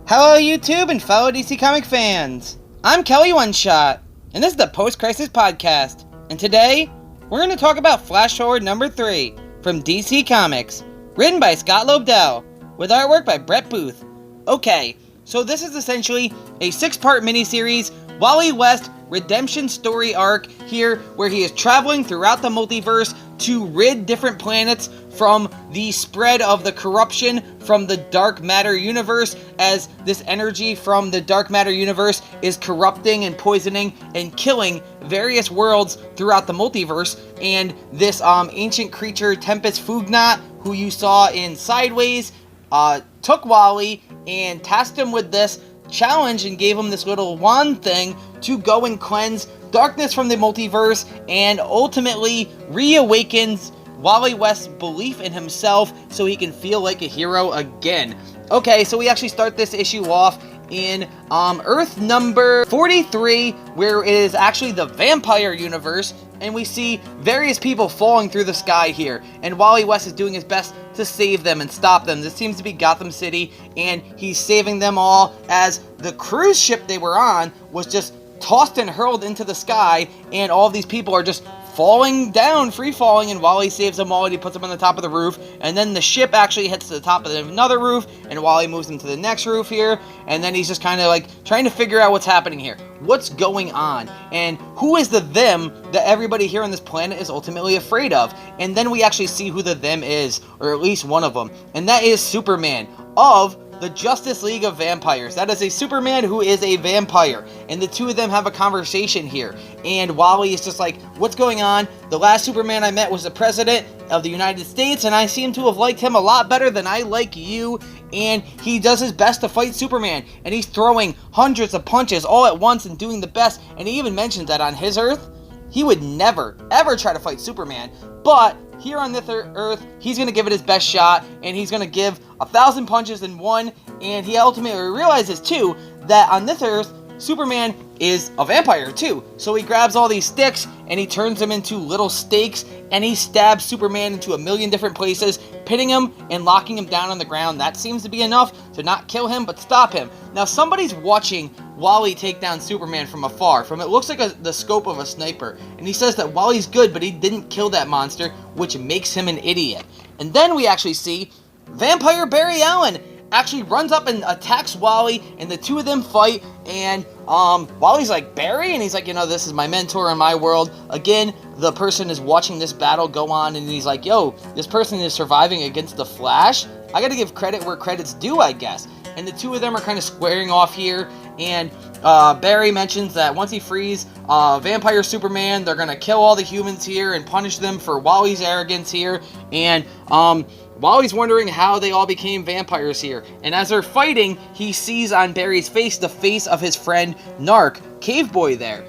Hello YouTube and fellow DC Comic fans! I'm Kelly One Shot, and this is the Post-Crisis Podcast. And today, we're going to talk about Flash Forward number 3 from DC Comics, written by Scott Lobdell, with artwork by Brett Booth. Okay, so this is essentially a 6-part miniseries, Wally West redemption story arc here, where he is traveling throughout the multiverse to rid different planets from the spread of the corruption from the dark matter universe, as this energy from the dark matter universe is corrupting and poisoning and killing various worlds throughout the multiverse. And this ancient creature, Tempest Fugnot, who you saw in Sideways, took Wally and tasked him with this challenge and gave him this little wand thing to go and cleanse darkness from the multiverse, and ultimately reawakens Wally West's belief in himself so he can feel like a hero again. Okay, so we actually start this issue off in Earth number 43, where it is actually the vampire universe, and we see various people falling through the sky here, and Wally West is doing his best to save them and stop them. This seems to be Gotham City, and he's saving them all as the cruise ship they were on was just tossed and hurled into the sky, and all of these people are just falling down, free falling, and Wally saves them all and he puts them on the top of the roof, and then the ship actually hits the top of another roof, and Wally moves them to the next roof here, and then he's just kind of like trying to figure out what's happening here. What's going on? And who is the them that everybody here on this planet is ultimately afraid of? And then we actually see who the them is, or at least one of them, and that is Superman of the Justice League of Vampires. That is a Superman who is a vampire, and the two of them have a conversation here, and Wally is just like, what's going on? The last Superman I met was the President of the United States, and I seem to have liked him a lot better than I like you. And he does his best to fight Superman, and he's throwing hundreds of punches all at once and doing the best, and he even mentions that on his Earth, he would never, ever try to fight Superman, but here on this Earth, he's going to give it his best shot, and he's going to give 1,000 punches in one, and he ultimately realizes, too, that on this Earth, Superman is a vampire, too. So he grabs all these sticks, and he turns them into little stakes, and he stabs Superman into a million different places, pitting him and locking him down on the ground. That seems to be enough to not kill him, but stop him. Now, somebody's watching Wally take down Superman from afar, from it looks like the scope of a sniper, and he says that Wally's good, but he didn't kill that monster, which makes him an idiot. And then we actually see Vampire Barry Allen actually runs up and attacks Wally, and the two of them fight, and Wally's like, Barry? And he's like, you know, this is my mentor in my world. Again, the person is watching this battle go on, and he's like, yo, this person is surviving against the Flash? I gotta give credit where credit's due, I guess. And the two of them are kind of squaring off here, and Barry mentions that once he frees Vampire Superman, they're gonna kill all the humans here and punish them for Wally's arrogance here, and Wally's wondering how they all became vampires here, and as they're fighting, he sees on Barry's face the face of his friend Narc, Cave Boy there,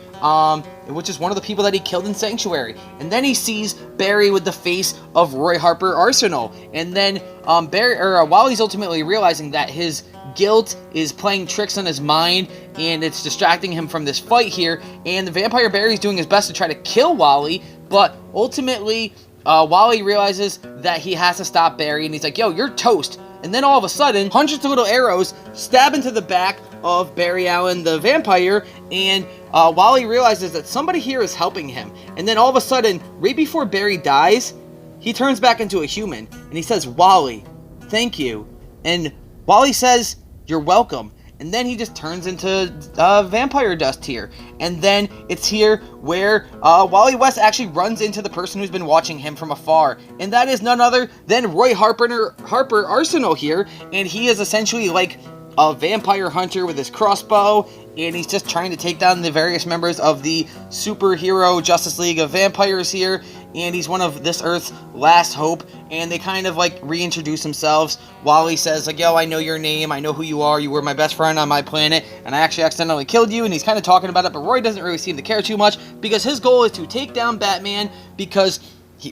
which is one of the people that he killed in Sanctuary. And then he sees Barry with the face of Roy Harper Arsenal, and then Wally's ultimately realizing that his guilt is playing tricks on his mind, and it's distracting him from this fight here, and the Vampire Barry's doing his best to try to kill Wally, but ultimately Wally realizes that he has to stop Barry, and he's like, yo, you're toast. And then all of a sudden, hundreds of little arrows stab into the back of Barry Allen, the vampire, and Wally realizes that somebody here is helping him. And then all of a sudden, right before Barry dies, he turns back into a human, and he says, Wally, thank you. And Wally says, you're welcome. And then he just turns into vampire dust here. And then it's here where Wally West actually runs into the person who's been watching him from afar. And that is none other than Roy Harper Arsenal here. And he is essentially like a vampire hunter with his crossbow, and he's just trying to take down the various members of the superhero Justice League of Vampires here, and he's one of this Earth's last hope, and they kind of like reintroduce themselves. Wally says like, yo, I know your name, I know who you were my best friend on my planet, and I actually accidentally killed you, and he's kind of talking about it, but Roy doesn't really seem to care too much, because his goal is to take down Batman, because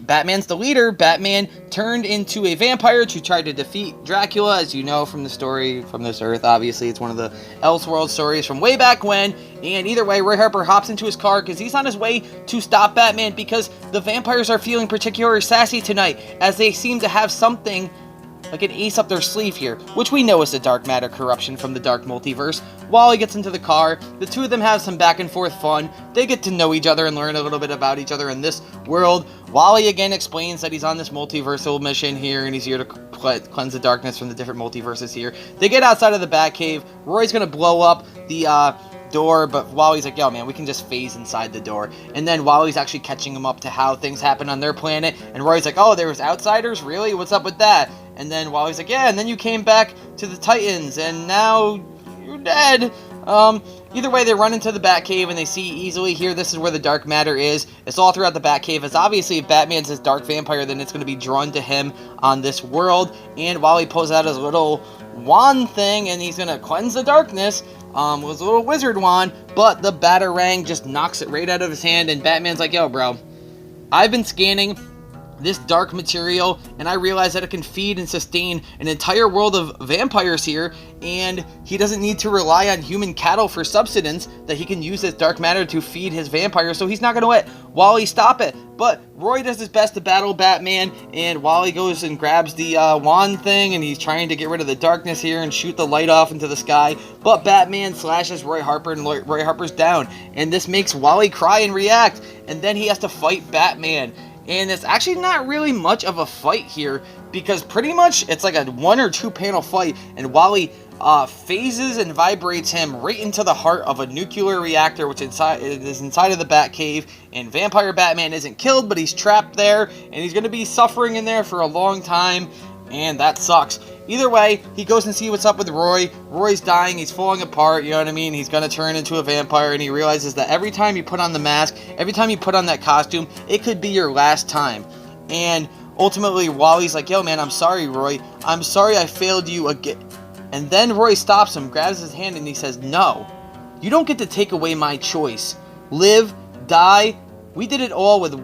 Batman's the leader. Batman turned into a vampire to try to defeat Dracula, as you know from the story from this Earth. Obviously, it's one of the Elseworld stories from way back when. And either way, Roy Harper hops into his car because he's on his way to stop Batman, because the vampires are feeling particularly sassy tonight, as they seem to have something like an ace up their sleeve here, which we know is the dark matter corruption from the dark multiverse. Wally gets into the car, the two of them have some back and forth fun, they get to know each other and learn a little bit about each other in this world. Wally again explains that he's on this multiversal mission here, and he's here to cleanse the darkness from the different multiverses here. They get outside of the Batcave. Roy's gonna blow up the door, but Wally's like, yo man, we can just phase inside the door. And then Wally's actually catching him up to how things happen on their planet, and Roy's like, oh, there was outsiders? Really? What's up with that? And then Wally's like, yeah, and then you came back to the Titans, and now you're dead. Either way, they run into the Batcave, and they see easily here, this is where the dark matter is. It's all throughout the Batcave, as obviously if Batman's this dark vampire, then it's going to be drawn to him on this world. And Wally pulls out his little wand thing, and he's going to cleanse the darkness with his little wizard wand, but the Batarang just knocks it right out of his hand, and Batman's like, yo bro, I've been scanning this dark material, and I realize that it can feed and sustain an entire world of vampires here, and he doesn't need to rely on human cattle for subsistence, that he can use this dark matter to feed his vampires, so he's not going to let Wally stop it. But Roy does his best to battle Batman, and Wally goes and grabs the wand thing, and he's trying to get rid of the darkness here and shoot the light off into the sky, but Batman slashes Roy Harper, and Roy Harper's down, and this makes Wally cry and react, and then he has to fight Batman. And it's actually not really much of a fight here, because pretty much it's like a 1 or 2 panel fight, and Wally phases and vibrates him right into the heart of a nuclear reactor, which is inside of the Batcave, and Vampire Batman isn't killed, but he's trapped there, and he's going to be suffering in there for a long time, and that sucks. Either way, he goes and sees what's up with Roy. Roy's dying, he's falling apart, you know what I mean? He's gonna turn into a vampire, and he realizes that every time you put on the mask, every time you put on that costume, it could be your last time. And ultimately, Wally's like, yo man, I'm sorry, Roy. I'm sorry I failed you again. And then Roy stops him, grabs his hand, and he says, no, you don't get to take away my choice. Live, die, we did it all with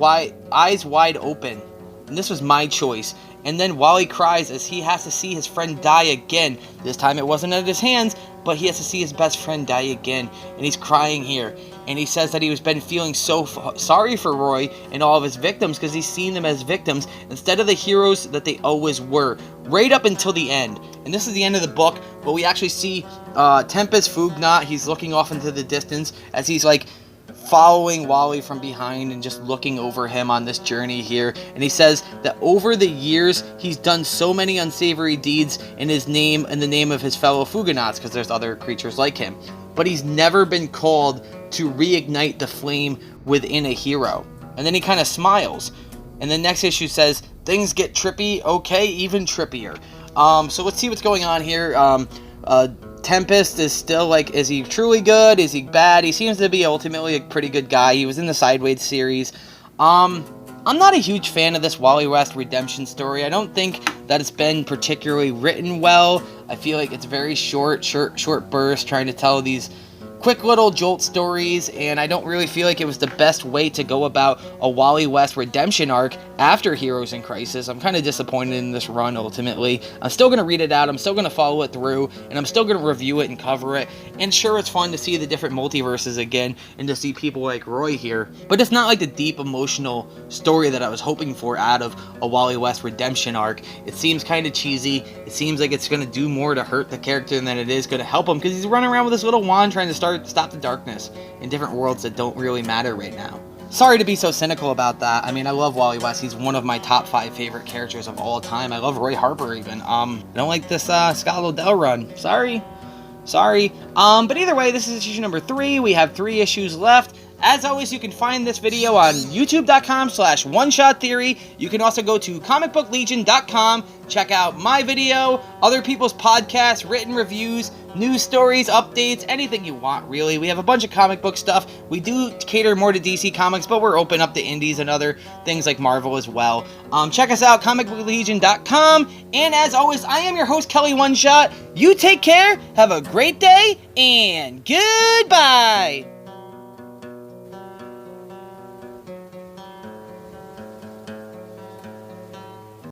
eyes wide open. And this was my choice. And then Wally cries as he has to see his friend die again. This time it wasn't at his hands, but he has to see his best friend die again. And he's crying here. And he says that he has been feeling so sorry for Roy and all of his victims, because he's seen them as victims instead of the heroes that they always were, right up until the end. And this is the end of the book, but we actually see Tempest Fugnot. He's looking off into the distance as he's like following Wally from behind and just looking over him on this journey here. And he says that over the years, he's done so many unsavory deeds in his name and the name of his fellow Fugonauts, because there's other creatures like him. But he's never been called to reignite the flame within a hero. And then he kind of smiles. And the next issue says, things get trippy, okay, even trippier. So let's see what's going on here. Tempest is still like, is he truly good? Is he bad? He seems to be ultimately a pretty good guy. He was in the Sideways series. I'm not a huge fan of this Wally West redemption story. I don't think that it's been particularly written well. I feel like it's very short bursts trying to tell these quick little jolt stories, and I don't really feel like it was the best way to go about a Wally West redemption arc after Heroes in Crisis. I'm kind of disappointed in this run, ultimately. I'm still going to read it out, I'm still going to follow it through, and I'm still going to review it and cover it, and sure, it's fun to see the different multiverses again, and to see people like Roy here, but it's not like the deep emotional story that I was hoping for out of a Wally West redemption arc. It seems kind of cheesy, it seems like it's going to do more to hurt the character than it is going to help him, because he's running around with this little wand trying to stop the darkness in different worlds that don't really matter right now. Sorry to be so cynical about that. I mean, I love Wally West. He's one of my top 5 favorite characters of all time. I love Roy Harper even. I don't like this Scott Lobdell run. Sorry. But either way, this is issue number 3. We have 3 issues left. As always, you can find this video on youtube.com/oneshottheory. You can also go to comicbooklegion.com, check out my video, other people's podcasts, written reviews, news stories, updates, anything you want, really. We have a bunch of comic book stuff. We do cater more to DC Comics, but we're open up to indies and other things like Marvel as well. Check us out, comicbooklegion.com. And as always, I am your host, Kelly One Shot. You take care, have a great day, and goodbye!